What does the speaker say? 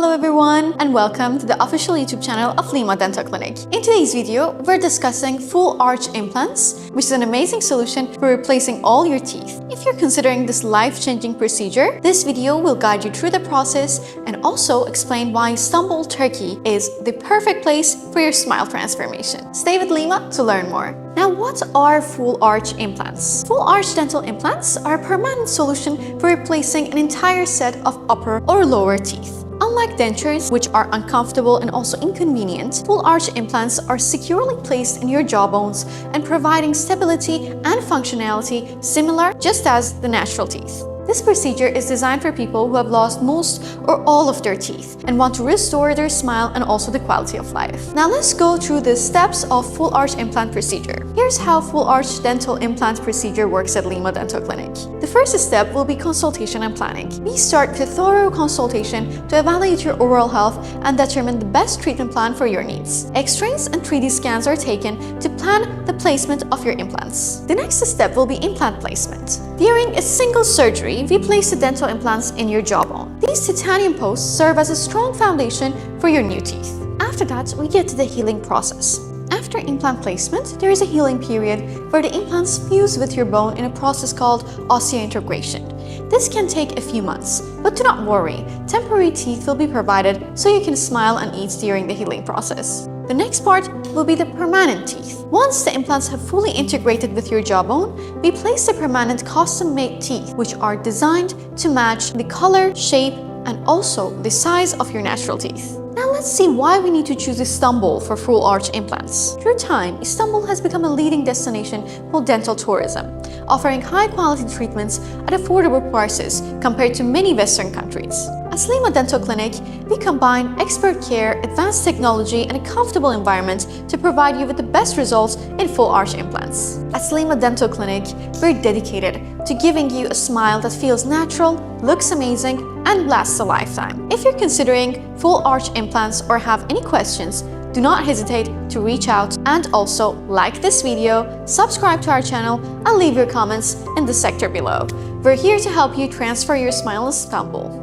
Hello everyone and welcome to the official YouTube channel of Lema Dental Clinic. In today's video, we're discussing full arch implants, which is an amazing solution for replacing all your teeth. If you're considering this life-changing procedure, this video will guide you through the process and also explain why Istanbul, Turkey is the perfect place for your smile transformation. Stay with Lema to learn more. Now, what are full arch implants? Full arch dental implants are a permanent solution for replacing an entire set of upper or lower teeth. Unlike dentures, which are uncomfortable and also inconvenient, full arch implants are securely placed in your jawbones and providing stability and functionality similar just as the natural teeth. This procedure is designed for people who have lost most or all of their teeth and want to restore their smile and also the quality of life. Now let's go through the steps of full arch implant procedure. Here's how full arch dental implant procedure works at Lema Dental Clinic. The first step will be consultation and planning. We start with a thorough consultation to evaluate your overall health and determine the best treatment plan for your needs. X-rays and 3D scans are taken to plan the placement of your implants. The next step will be implant placement. During a single surgery, we place the dental implants in your jawbone. These titanium posts serve as a strong foundation for your new teeth. After that, we get to the healing process. After implant placement, there is a healing period where the implants fuse with your bone in a process called osseointegration. This can take a few months, but do not worry, temporary teeth will be provided so you can smile and eat during the healing process. The next part will be the permanent teeth. Once the implants have fully integrated with your jawbone, we place the permanent custom-made teeth, which are designed to match the color, shape, and also the size of your natural teeth. Now let's see why we need to choose Istanbul for full arch implants. Through time, Istanbul has become a leading destination for dental tourism, offering high-quality treatments at affordable prices compared to many Western countries. At Lema Dental Clinic, we combine expert care, advanced technology, and a comfortable environment to provide you with the best results in full arch implants. At Lema Dental Clinic, we're dedicated to giving you a smile that feels natural, looks amazing, and lasts a lifetime. If you're considering full arch implants or have any questions, do not hesitate to reach out and also like this video, subscribe to our channel, and leave your comments in the sector below. We're here to help you transfer your smile in Istanbul.